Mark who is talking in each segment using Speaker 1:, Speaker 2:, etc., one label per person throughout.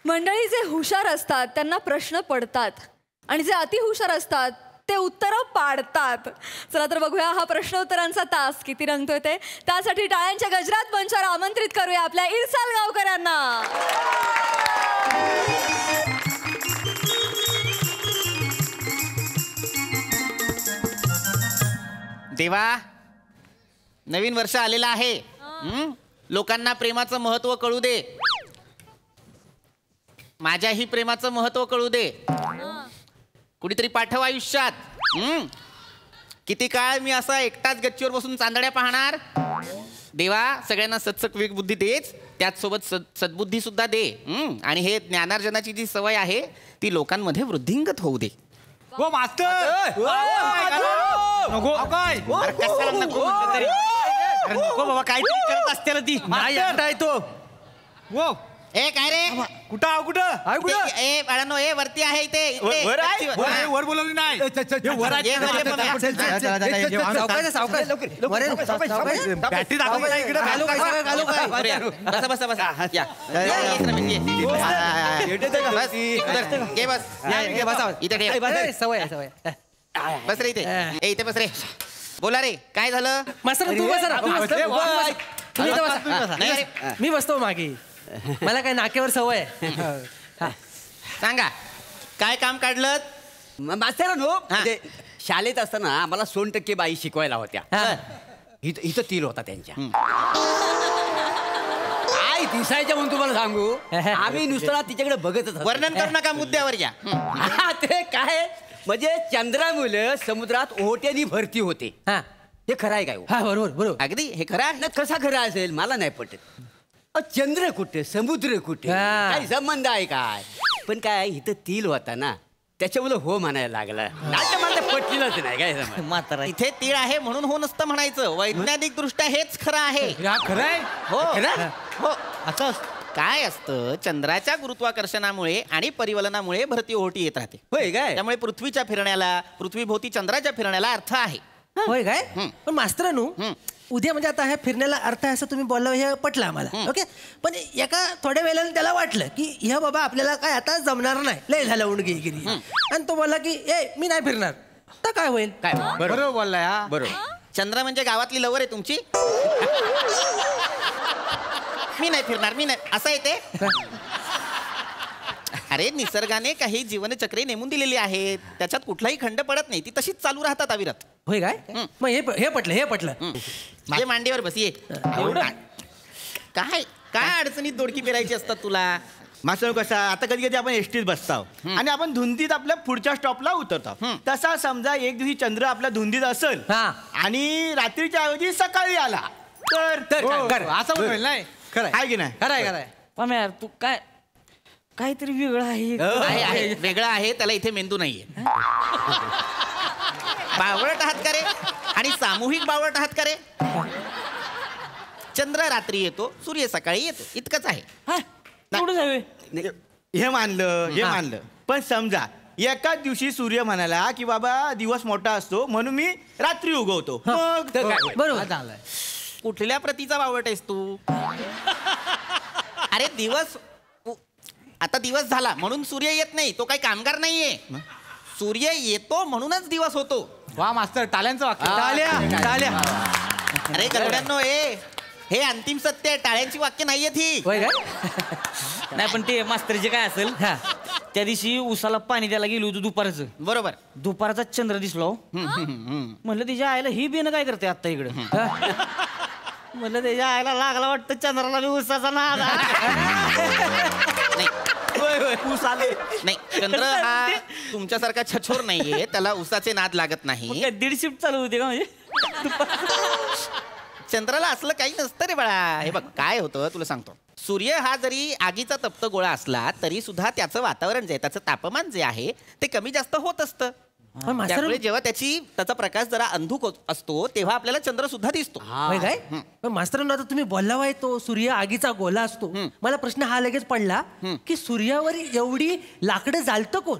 Speaker 1: मंडळी जे हुशार असतात त्यांना प्रश्न पडतात आणि जे अतिहुशार असतात ते उत्तरं पाडतात. चला तर बघूया हा प्रश्नोत्तरांचा तास किती रंगतोय ते. त्यासाठी टाळ्यांच्या गजरात मंचावर आमंत्रित करूया आपल्या इरसाल गावकरांना.
Speaker 2: देवा, नवीन वर्ष आलेलं आहे. लोकांना प्रेमाचं महत्व कळू दे. माझ्याही प्रेमाचं महत्व कळू दे. कुणीतरी पाठव आयुष्यात. किती काळ मी असा एकटाच गच्चीवर बसून चांदड्या पाहणार. देवा, सगळ्यांना सत्सक विवेकबुद्धी देच, त्याचसोबत सद्बुद्धी सुद्धा दे. आणि हे ज्ञानार्जनाची जी सवय आहे ती लोकांमध्ये वृद्धिंगत होऊ दे.
Speaker 3: हो मास्तर, नको काय
Speaker 2: कशाला नको म्हटलं तरी
Speaker 3: नको बाबा, काहीतरी करत असते ती.
Speaker 4: नाही तो
Speaker 3: वो
Speaker 2: ए काय रे,
Speaker 3: कुठं आहो, कुठं आहे, कुठं
Speaker 2: ए बाळांनो, ए वरती आहे इथे.
Speaker 3: वर आहे? वर बोलवली नाही. वर आहे. बॅटरी दाखव ना इकडे.
Speaker 2: बसा बसा बसा. या. ये बस. इथे ठेव.
Speaker 4: सवय सवय.
Speaker 2: बस रे इथे. ए इथे बस रे. बोला रे, काय झालं?
Speaker 4: मास्तर तू बसा. मी बसतो मागे. मला काय नाकेवर सवय आहे.
Speaker 2: सांगा, काय काम काढलं?
Speaker 5: मास्तरांनो, शाळेत असताना आम्हाला 100% बाई शिकवायला होत्या. इथं तील होता त्यांच्या. काय दिसायच्या म्हणून तुम्हाला सांगू, आम्ही नुसतं तिच्याकडे बघतच.
Speaker 2: वर्णन करू नका, मुद्द्यावर या.
Speaker 5: ते काय म्हणजे चंद्रामुळे समुद्रात ओहोट्यानी भरती होते. हे खरं आहे काय?
Speaker 4: हा बरोबर बरोबर.
Speaker 2: अगदी हे खरं आहे.
Speaker 5: कसा खरं असेल मला नाही पटत. चंद्र कुठे, समुद्र कुठे, काही संबंध आहे काय? पण काय इथं तील होता ना, त्याच्यामुळे हो म्हणायला लागला. नाही मला पटलेलंच नाही काय.
Speaker 2: मात्र इथे तीळ आहे म्हणून हो नसतं म्हणायचं. वैज्ञानिक दृष्ट्या हेच खरं आहे.
Speaker 3: खरं आहे.
Speaker 2: हो हो.
Speaker 3: असं
Speaker 2: काय असतं, चंद्राच्या गुरुत्वाकर्षणामुळे आणि परिवलनामुळे भरती ओहोटी येत राहते.
Speaker 5: होय काय?
Speaker 2: त्यामुळे पृथ्वीच्या फिरण्याला, पृथ्वीभोवती चंद्राच्या फिरण्याला अर्थ आहे.
Speaker 4: होय काय? पण मास्तरानू, उद्या म्हणजे आता ह्या फिरण्याला अर्थ आहे असं तुम्ही बोलला, हे पटलं आम्हाला. ओके, पण एका थोड्या वेळेला त्याला वाटलं की ह्या बाबा आपल्याला काय आता जमणार नाही, लय झालं उडगिरी. आणि तो बोलला की ए मी नाही फिरणार. तर काय होईल?
Speaker 2: काय
Speaker 3: बरोबर बोललाय. हा
Speaker 5: बरोबर.
Speaker 2: चंद्र म्हणजे गावातली लवर आहे तुमची. मी नाही फिरणार, मी नाही असं आहे ते. अरे निसर्गाने काही जीवनचक्रे नेमून दिलेली आहेत, त्याच्यात कुठलाही खंड पडत नाही, ती तशीच चालू राहतात अविरत.
Speaker 4: होय काय? मग हे पटलं.
Speaker 2: ये मांडीवर बस ये. काय काय अडचणीत दोडकी पेरायची असतात तुला.
Speaker 6: मास्तर कसा, आता कधी कधी आपण एसटीत बसतो आणि आपण धुंदीत आपल्या पुढच्या स्टॉपला उतरतो. तसा समजा एक दिवशी चंद्र आपल्या धुंदीत असेल आणि रात्रीच्या ऐवजी सकाळी आला तर
Speaker 3: असं होईल नाही.
Speaker 6: खरं आहे की नाही?
Speaker 4: खरंय.
Speaker 7: यार तू काय काहीतरी वेगळं आहे.
Speaker 2: वेगळं आहे, त्याला इथे मेंदू नाहीये. बावळट आहात का रे? आणि सामूहिक बावळट आहात का रे? चंद्र रात्री येतो, सूर्य सकाळी येतो, इतकंच आहे.
Speaker 6: हे मानलं. पण समजा एकाच दिवशी सूर्य म्हणाला की बाबा दिवस मोठा असतो म्हणून मी रात्री उगवतो, मग
Speaker 4: बरोबर.
Speaker 2: कुठल्या प्रतीचा बावळट आहेस तू? अरे आता दिवस झाला म्हणून सूर्य येत नाही, तो काही कामगार नाहीये. सूर्य येतो म्हणूनच दिवस होतो.
Speaker 3: वा मास्तर, टाळ्यांचं वाक्य.
Speaker 4: टाळ्या.
Speaker 2: अरे गरड्यांनो, हे अंतिम सत्य आहे, टाळ्यांची वाक्य नाहीयेत ही.
Speaker 4: होय काय?
Speaker 7: नाही पण ते मास्तरचे काय असेल, त्या दिवशी उसाला पाणी द्यायला गेलो होतो दुपारचं.
Speaker 2: बरोबर.
Speaker 7: दुपारचा चंद्र दिसलो. म्हणलं तिच्या आईला ही बिन काय करते आता इकडं. म्हणलं त्याच्या आईला लागला वाटतं चंद्राला बी उसाचा नाद.
Speaker 2: नाही, चंद्र हा तुमच्यासारखा छछोर नाहीये, त्याला उसाचे नाद लागत नाही.
Speaker 7: दीड शिफ्ट चालू होती का म्हणजे?
Speaker 2: चंद्राला असलं काही नसतं रे बाळा. हे बघ काय होतं तुला सांगतो. सूर्य हा जरी आगीचा तप्त गोळा असला तरी सुद्धा त्याचं वातावरण जे, त्याचं तापमान जे आहे ते कमी जास्त होत असतं. त्यामुळे जेव्हा त्याचा प्रकाश जरा अंधुक असतो तेव्हा आपल्याला चंद्र सुद्धा दिसतो.
Speaker 4: काय? पण मास्तरांनो, आता तुम्ही बोलला वाय तो सूर्य आगीचा गोला असतो. मला प्रश्न हा लगेच पडला की सूर्यावर एवढी लाकडं जाळतं कोण?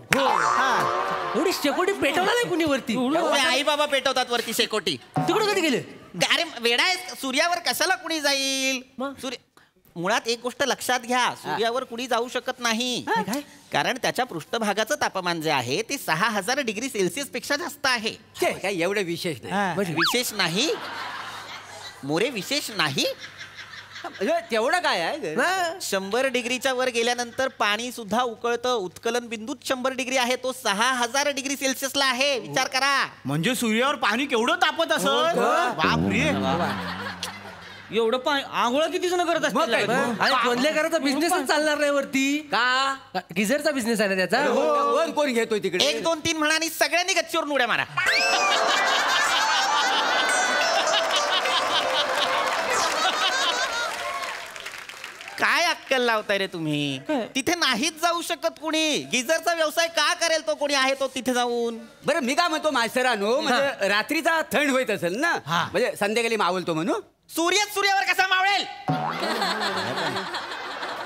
Speaker 4: एवढी शेकोटी पेटवला नाही कुणी वरती?
Speaker 2: आई बाबा पेटवतात वरती शेकोटी.
Speaker 4: तिकडे कधी गेले?
Speaker 2: अरे वेडा आहे, सूर्यावर कशाला कुणी जाईल? सूर्य मुळात एक गोष्ट लक्षात घ्या, सूर्यावर कुणी जाऊ शकत नाही. कारण त्याच्या पृष्ठभागाचं तापमान जे आहे ते 6000 डिग्री सेल्सिअस पेक्षा जास्त आहे.
Speaker 5: काय एवढं विशेष नाही.
Speaker 2: विशेष नाही मोरे, विशेष नाही.
Speaker 5: तेवढं काय आहे?
Speaker 2: 100 डिग्रीच्या वर गेल्यानंतर पाणी सुद्धा उकळतं. उत्कलन बिंदूच 100 डिग्री आहे, तो 6000 डिग्री सेल्सिअसला आहे. विचार करा.
Speaker 6: म्हणजे सूर्यावर पाणी केवढं तापत असत. बापरे.
Speaker 7: एवढं पाणी आंघोळ किती जण करत असतील?
Speaker 4: आणि कोंदलेकरांचा बिझनेसच चालणार नाही वरती.
Speaker 5: का
Speaker 4: गिझरचा बिझनेस आहे ना त्याचा.
Speaker 5: वर कोण घेतोय तिकडे?
Speaker 2: 1 2 3 म्हणा आणि सगळ्यांनी गच्चीवर उड्या मारा. काय अक्कल लावताय रे तुम्ही? तिथे नाहीच जाऊ शकत कुणी. गिझरचा व्यवसाय का करेल तो कोणी आहे तो तिथे जाऊन?
Speaker 5: बरं मी काय म्हणतो मास्तरानो, म्हणजे रात्रीचा थंड होत असेल ना, म्हणजे संध्याकाळी मावलतो म्हणून.
Speaker 2: सूर्यावर कसा मावळेल?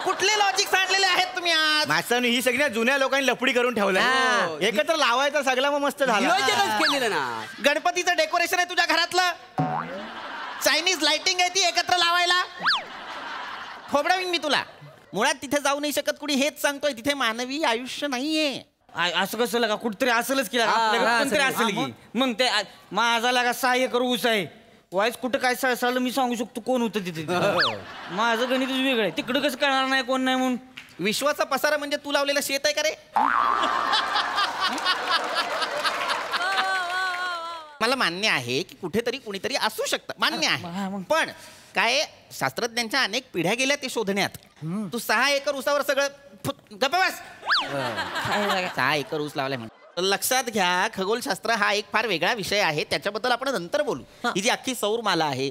Speaker 2: कुठले लॉजिक सांडलेले आहेत तुम्ही आज?
Speaker 6: मास्तरांनी ही सगळ्या जुन्या लोकांनी लपडी करून ठेवलं. एकत्र लावायचा सगळा मग मस्त झाला.
Speaker 5: नियोजनच केलेलं ना.
Speaker 2: गणपतीचं डेकोरेशन आहे तुझ्या घरातलं, चायनीज लाइटिंग आहे ती एकत्र लावायला. खोबडावीन मी तुला. मुळात तिथे जाऊ नाही शकत कुणी, हेच सांगतोय. तिथे मानवी आयुष्य नाहीये.
Speaker 7: असं कसं लगा? कुठतरी असलच की कोणतरी असेल की. मग ते माझा लगा 6 एकर ऊस आहे. वाईस कुठं काय सळसळलं मी सांगू शकतो कोण होतं तिथे. माझं गणितच वेगळं आहे. तिकडं कसं कळणार नाही कोण नाही म्हणून.
Speaker 2: विश्वाचा पसारा म्हणजे तू लावलेलं शेत आहे का रे? मला मान्य आहे की कुठेतरी कुणीतरी असू शकतं, मान्य आहे. पण काय शास्त्रज्ञांच्या अनेक पिढ्या गेल्या ते शोधण्यात. तू 6 एकर ऊसावर सगळं गप्प बस. 6 एकर ऊस लावलाय म्हणून. लक्षात घ्या, खगोलशास्त्र हा एक फार वेगळा विषय आहे. त्याच्याबद्दल आपण नंतर बोलू. ही जी अख्खी सौरमाला आहे,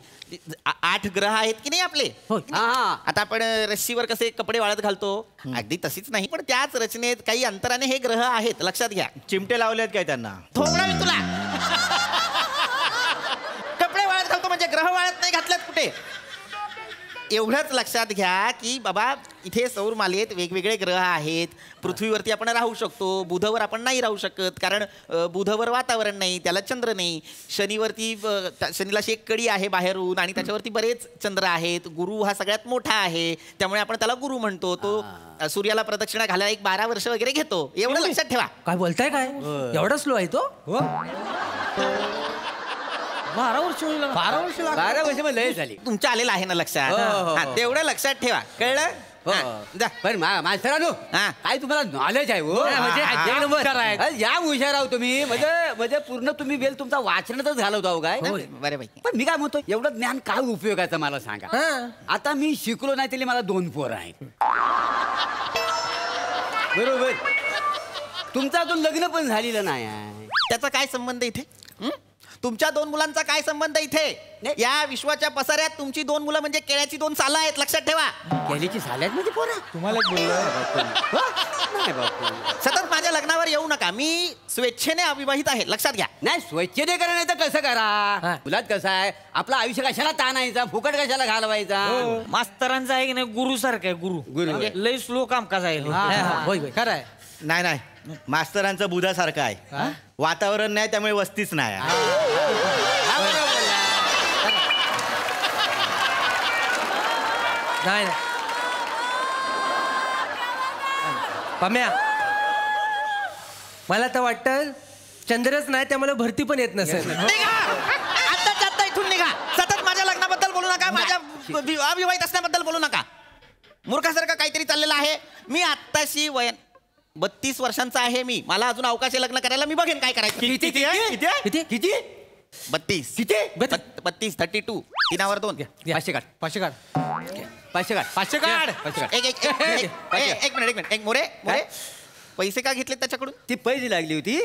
Speaker 2: 8 ग्रह आहेत की नाही आपले. आता आपण रस्सीवर कसे कपडे वाळत घालतो, अगदी तशीच नाही, पण त्याच रचनेत काही अंतराने हे ग्रह आहेत. लक्षात घ्या.
Speaker 6: चिमटे लावलेत काय त्यांना?
Speaker 2: थोडा मी तुला कपडे वाळत घालतो म्हणजे ग्रह वाळत नाही घातलेत कुठे. एवढंच लक्षात घ्या की बाबा इथे सौरमालेत वेगवेगळे ग्रह आहेत. पृथ्वीवरती आपण राहू शकतो, बुधवर आपण नाही राहू शकत कारण बुधवर वातावरण नाही, त्याला चंद्र नाही. शनीवरती शनीला अशी एक कडी आहे बाहेरून आणि त्याच्यावरती बरेच चंद्र आहेत. गुरु हा सगळ्यात मोठा आहे, त्यामुळे आपण त्याला गुरु म्हणतो. तो सूर्याला प्रदक्षिणा घालायला 1 12 वर्ष वगैरे घेतो. एवढं लक्षात ठेवा.
Speaker 4: काय बोलताय? काय एवढा स्लो आहे तो?
Speaker 7: 12 वर्ष होईल.
Speaker 5: 12 वर्ष मग लय झाली.
Speaker 2: तुमच्या आलेलं आहे ना लक्षात? हा, तेवढं लक्षात ठेवा. कळलं?
Speaker 5: पण मास्तरानो काय तुम्हाला नॉलेज आहे? या हुशार आहो तुम्ही. म्हणजे पूर्ण तुम्ही वेळ तुमचा वाचनातच घालवतो काय?
Speaker 2: बऱ्यापैकी.
Speaker 5: पण मी काय म्हणतो, एवढं ज्ञान काय उपयोगाचं मला सांगा. आता मी शिकलो नाही तरी मला 2 पोरं आहेत. बरोबर. तुमचं अजून लग्न पण झालेलं नाही आहे.
Speaker 2: त्याचा काय संबंध इथे? तुमच्या 2 मुलांचा काय संबंध इथे? या विश्वाच्या पसाऱ्यात तुमची 2 मुलं म्हणजे केळ्याची 2 सालं आहेत. लक्षात ठेवा.
Speaker 5: केळीची साल्यात म्हणजे पोरं?
Speaker 6: तुम्हाला
Speaker 2: सतत माझ्या लग्नावर येऊ नका. मी स्वेच्छेने अविवाहित आहे. लक्षात घ्या.
Speaker 5: नाही, स्वच्छते करा नाही तर कसं करा. मुलात कसं आहे, आपलं आयुष्य कशाला ताणायचा, फुकट कशाला घालवायचा.
Speaker 7: मास्तरांचा आहे की नाही गुरु सारखं आहे. गुरु लय स्लो कामकाज आहे.
Speaker 4: खरं आहे.
Speaker 6: नाही मास्तरांचं बुधासारखं आहे. वातावरण नाही त्यामुळे वस्तीच नाही.
Speaker 4: नाही पम्या, मला तर वाटतं चंद्रच नाही त्यामुळे भरती पण येत नसेल.
Speaker 2: आता इथून निघा. सतत माझ्या लग्नाबद्दल बोलू नका, माझ्या अविवाहित असण्याबद्दल बोलू नका. मूर्खासारखं काहीतरी चाललेलं आहे. मी आत्ताशी 32 वर्षांचा आहे. मला अजून अवकाश लग्न करायला. मी बघेन काय करायचं.
Speaker 5: किती?
Speaker 2: 32.
Speaker 5: किती?
Speaker 2: 32 32 3वर 2.
Speaker 5: 500 काढ. 500 काढ. 500 काढ.
Speaker 6: 500 काढ.
Speaker 2: एक मिनिट. एक मोरे पैसे का घेतले त्याच्याकडून?
Speaker 5: ती पैसे लागली होती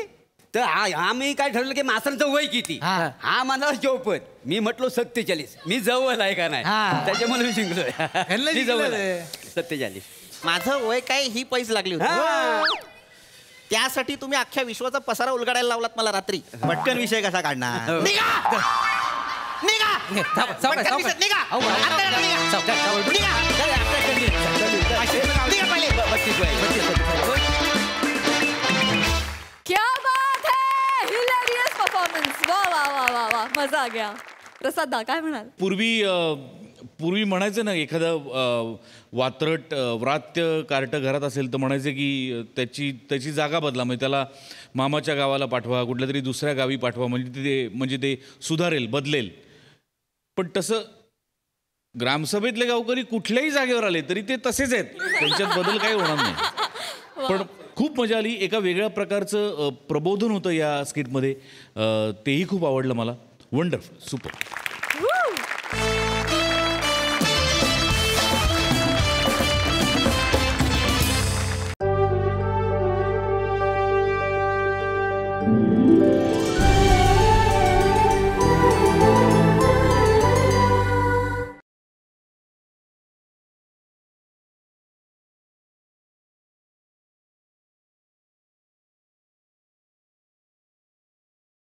Speaker 5: तर आम्ही काय ठरवलं की मास्तरांचं वय किती. हा म्हणाला 54. मी म्हटलो 47. मी जवळ आहे का नाही, त्याच्यामुळे मी जिंकलोय. जवळ 47.
Speaker 2: माझं वय काय ही पैसे लागली होती. त्यासाठी तुम्ही अख्ख्या विश्वाचा पसारा उलगडायला लावलात मला रात्री.
Speaker 6: पटकन विषय कसा काढणार?
Speaker 2: निघा.
Speaker 1: क्या बात है, हिलेरियस परफॉर्मेंस. वा वा वा वा वा, मजा आ गया. प्रसाद दा काय म्हणाल?
Speaker 8: पूर्वी म्हणायचं ना एखादं वात्रट व्रात्य कार्ट घरात असेल तर म्हणायचं की त्याची जागा बदला, म्हणजे त्याला मामाच्या गावाला पाठवा, कुठल्या तरी दुसऱ्या गावी पाठवा, म्हणजे ते सुधारेल, बदलेल. पण तसं ग्रामसभेतले गावकरी कुठल्याही जागेवर आले तरी ते तसेच आहेत, त्यांच्यात बदल काही होणार नाही. पण खूप मजा आली, एका वेगळ्या प्रकारचं प्रबोधन होतं या स्किटमध्ये, तेही खूप आवडलं मला. Wonderful, super.